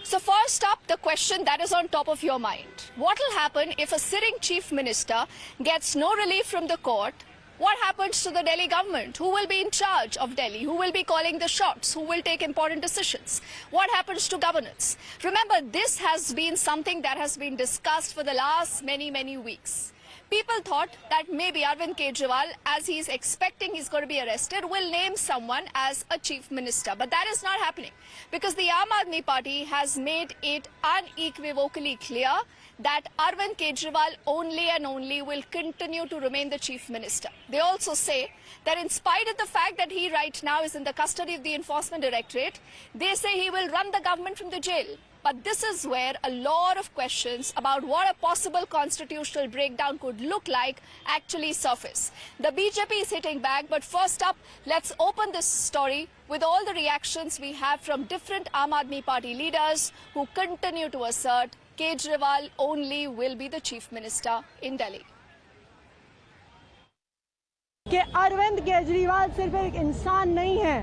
So first up, the question that is on top of your mind. What will happen if a sitting chief minister gets no relief from the court? What happens to the Delhi government? Who will be in charge of Delhi? Who will be calling the shots? Who will take important decisions? What happens to governance? Remember, this has been something that has been discussed for the last many weeks. People thought that maybe Arvind Kejriwal, as he's expecting he's going to be arrested, will name someone as a chief minister. But that is not happening because the Aam Aadmi Party has made it unequivocally clear that Arvind Kejriwal only and only will continue to remain the chief minister. They also say that in spite of the fact that he right now is in the custody of the Enforcement Directorate, they say he will run the government from the jail. But this is where a lot of questions about what a possible constitutional breakdown could look like actually surface. The BJP is hitting back, but first up, let's open this story with all the reactions we have from different Aam Aadmi Party leaders who continue to assert Kejriwal only will be the chief minister in Delhi. कि अरविंद केजरीवाल सिर्फ एक इंसान नहीं है,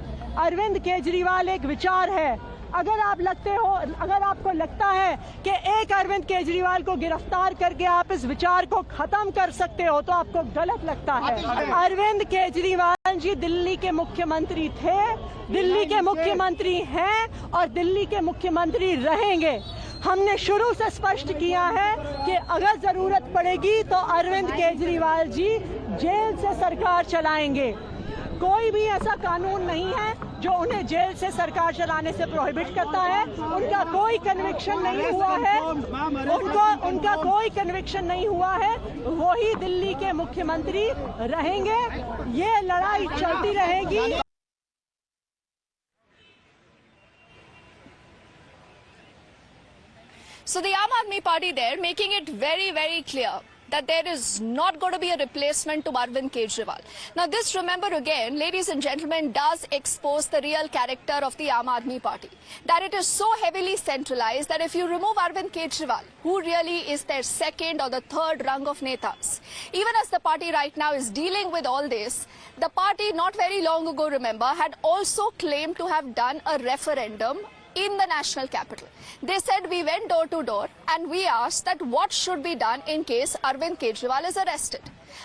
अरविंद केजरीवाल एक विचार है। अगर आपको लगता है कि एक अरविंद केजरीवाल को गिरफ्तार करके आप इस विचार को खत्म कर सकते हो तो आपको गलत लगता है। अरविंद केजरीवाल जी दिल्ली के मुख्यमंत्री थे, दिल्ली के मुख्यमंत्री हैं और दिल्ली के मुख्यमंत्री रहेंगे। हमने शुरू से स्पष्ट किया है कि अगर जरूरत पड़ेगी तो अरविंद केजरीवाल जी जेल से सरकार चलाएंगे। कोई भी ऐसा कानून नहीं है जो उन्हें जेल से सरकार चलाने से प्रोहिबिट करता है। उनका कोई कन्विक्शन नहीं हुआ है, उनका कोई कन्विक्शन नहीं हुआ है। वही दिल्ली के मुख्यमंत्री रहेंगे। ये लड़ाई चलती रहेगी। So the Aam Aadmi Party there making it very clear that there is not going to be a replacement to Arvind Kejriwal. Now this, remember again, ladies and gentlemen, does expose the real character of the Aam Aadmi Party. That it is so heavily centralized that if you remove Arvind Kejriwal, who really is their second or the third rung of netas, even as the party right now is dealing with all this, the party not very long ago, remember, had also claimed to have done a referendum in the national capital. They said we went door to door and we asked that what should be done in case Arvind Kejriwal is arrested.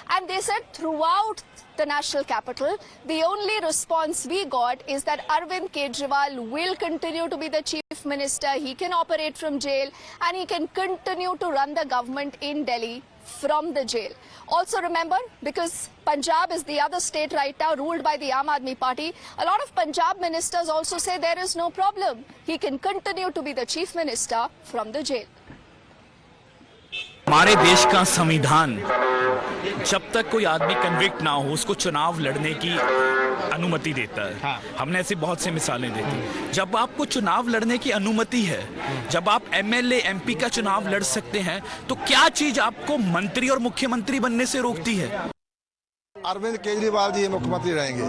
And they said throughout the national capital, the only response we got is that Arvind Kejriwal will continue to be the chief minister, he can operate from jail and he can continue to run the government in Delhi from the jail. Also remember, because Punjab is the other state right now ruled by the Aam Aadmi Party, a lot of Punjab ministers also say there is no problem. He can continue to be the chief minister from the jail. हमारे देश का संविधान जब तक कोई आदमी convict ना हो उसको चुनाव लड़ने की अनुमति देता है। हमने ऐसी बहुत सी मिसालें देती हैं। जब आपको चुनाव लड़ने की अनुमति है, जब आप एमएलए एमपी का चुनाव लड़ सकते हैं, तो क्या चीज आपको मंत्री और मुख्यमंत्री बनने से रोकती है? अरविंद केजरीवाल जी मुख्यमंत्री रहेंगे,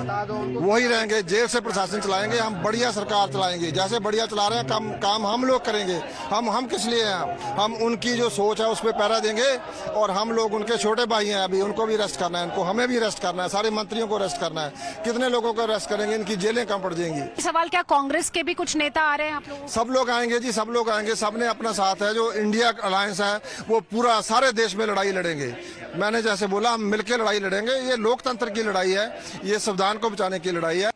वही रहेंगे, जेल से प्रशासन चलाएंगे, हम बढ़िया सरकार चलाएंगे। जैसे बढ़िया चला रहे हैं काम हम लोग करेंगे। हम किस लिए हैं? हम उनकी जो सोच है उस पर पैरा देंगे और हम लोग उनके छोटे भाई हैं, अभी उनको भी अरेस्ट करना है, उनको हमें भी अरेस्ट करना है, सारे मंत्रियों को अरेस्ट करना है। कितने लोगों को अरेस्ट करेंगे? इनकी जेलें कम पड़ जाएंगी। सवाल, क्या कांग्रेस के भी कुछ नेता आ रहे हैं आप लोग? सब लोग आएंगे जी, सब लोग आएंगे। सबने अपना साथ है, जो इंडिया अलायंस है वो पूरा सारे देश में लड़ाई लड़ेंगे। मैंने जैसे बोला, हम मिलकर लड़ाई लड़ेंगे। ये लोकतंत्र की लड़ाई है, ये संविधान को बचाने की लड़ाई है।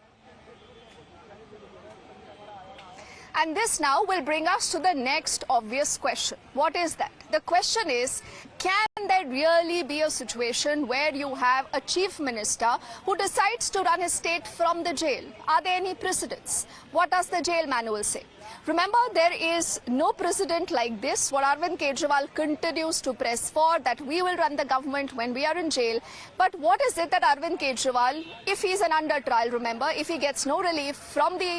And this now will bring us to the next obvious question. What is that? The question is, can there really be a situation where you have a chief minister who decides to run his state from the jail? Are there any precedents? What does the jail manual say? Remember, there is no precedent like this. What Arvind Kejriwal continues to press for, that we will run the government when we are in jail. But what is it that Arvind Kejriwal, if he's an under trial, remember, if he gets no relief from the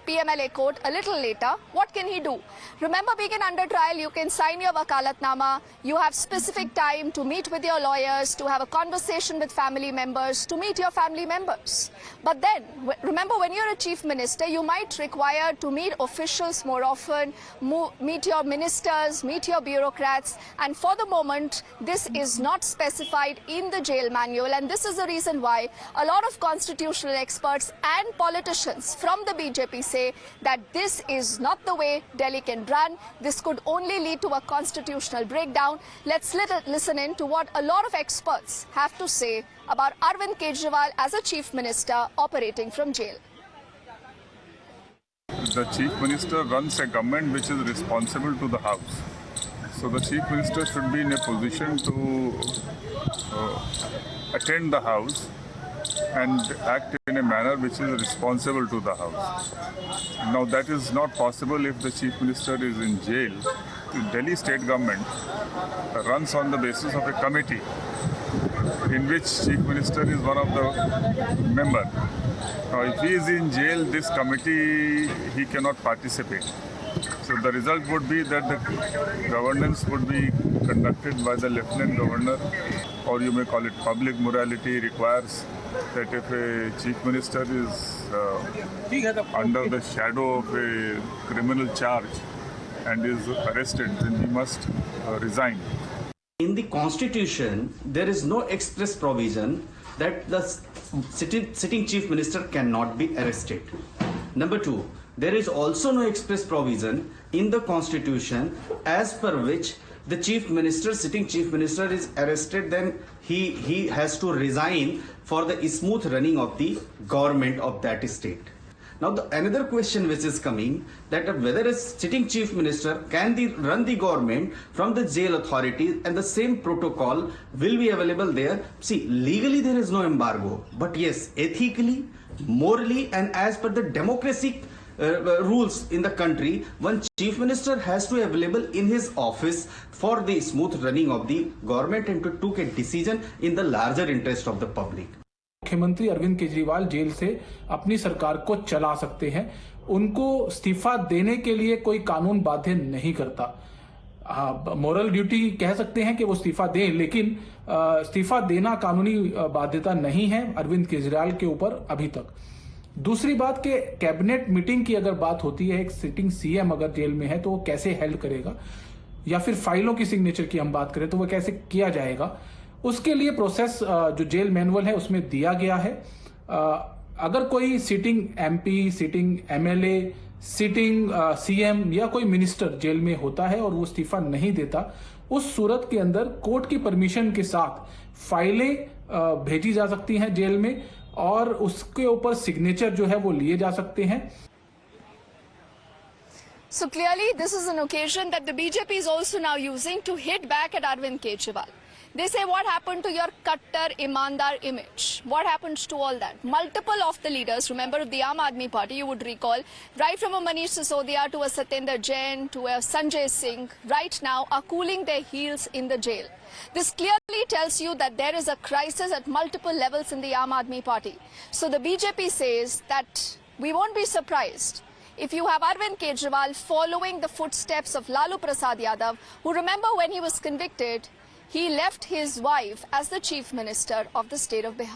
PMLA court a little later, what can he do? Remember, being an under trial, you can sign your wakalatnama, you have specific time to meet with your lawyers, to have a conversation with family members, to meet your family members. But then, remember, when you're a chief minister, you might require to meet officials more often, meet your ministers, meet your bureaucrats, and for the moment this is not specified in the jail manual, and this is the reason why a lot of constitutional experts and politicians from the BJP say that this is not the way Delhi can run. This could only lead to a constitutional breakdown. Let's listen in to what a lot of experts have to say about Arvind Kejriwal as a chief minister operating from jail. The chief minister runs a government which is responsible to the house. So the chief minister should be in a position to attend the house and act in a manner which is responsible to the house. Now that is not possible if the chief minister is in jail. The Delhi state government runs on the basis of a committee in which chief minister is one of the members. Now if he is in jail, this committee, he cannot participate. So the result would be that the governance would be conducted by the lieutenant governor, or you may call it public morality requires that if a chief minister is under the shadow of a criminal charge and is arrested, then he must resign. In the constitution, there is no express provision that the sitting chief minister cannot be arrested. Number two, there is also no express provision in the constitution as per which the sitting chief minister is arrested, then he has to resign for the smooth running of the government of that state. Now another question which is coming, that whether a sitting chief minister can run the government from the jail authorities, and the same protocol will be available there. See, legally there is no embargo, but yes, ethically, morally, and as per the democratic rules in the country, one chief minister has to be available in his office for the smooth running of the government and to take a decision in the larger interest of the public. मुख्यमंत्री Arvind Kejriwal jail से अपनी सरकार को चला सकते हैं। उनको इस्तीफा देने के लिए कोई कानून बाध्य नहीं करता। मोरल ड्यूटी कह सकते हैं कि वो इस्तीफा दें, लेकिन इस्तीफा देना कानूनी बाध्यता नहीं है अरविंद केजरीवाल के ऊपर अभी तक। दूसरी बात कि कैबिनेट मीटिंग की अगर बात होती है, एक सिटिंग सीएम अगर जेल में है तो वो कैसे हेल्ड करेगा, या फिर फाइलों की सिग्नेचर की हम बात करें तो वो कैसे किया जाएगा, उसके लिए प्रोसेस जो जेल मैनुअल है उसमें दिया गया है। अगर कोई sitting MP, sitting MLA, sitting CM या कोई मिनिस्टर जेल में होता है और वो इस्तीफा नहीं देता, उस सूरत के अंदर कोर्ट की परमिशन के साथ फाइलें भेजी जा सकती हैं जेल में और उसके ऊपर सिग्नेचर जो है वो लिए जा सकते हैं। So clearly this is an occasion that the BJP is also now using to hit back at Arvind Kejriwal. They say, what happened to your Kattar Imandar image? What happens to all that? Multiple of the leaders, remember of the Aam Aadmi Party, you would recall, right from a Manish Sisodia to a Satyendra Jain to a Sanjay Singh, right now are cooling their heels in the jail. This clearly tells you that there is a crisis at multiple levels in the Aam Aadmi Party. So the BJP says that we won't be surprised if you have Arvind Kejriwal following the footsteps of Lalu Prasad Yadav, who, remember, when he was convicted, he left his wife as the chief minister of the state of Bihar.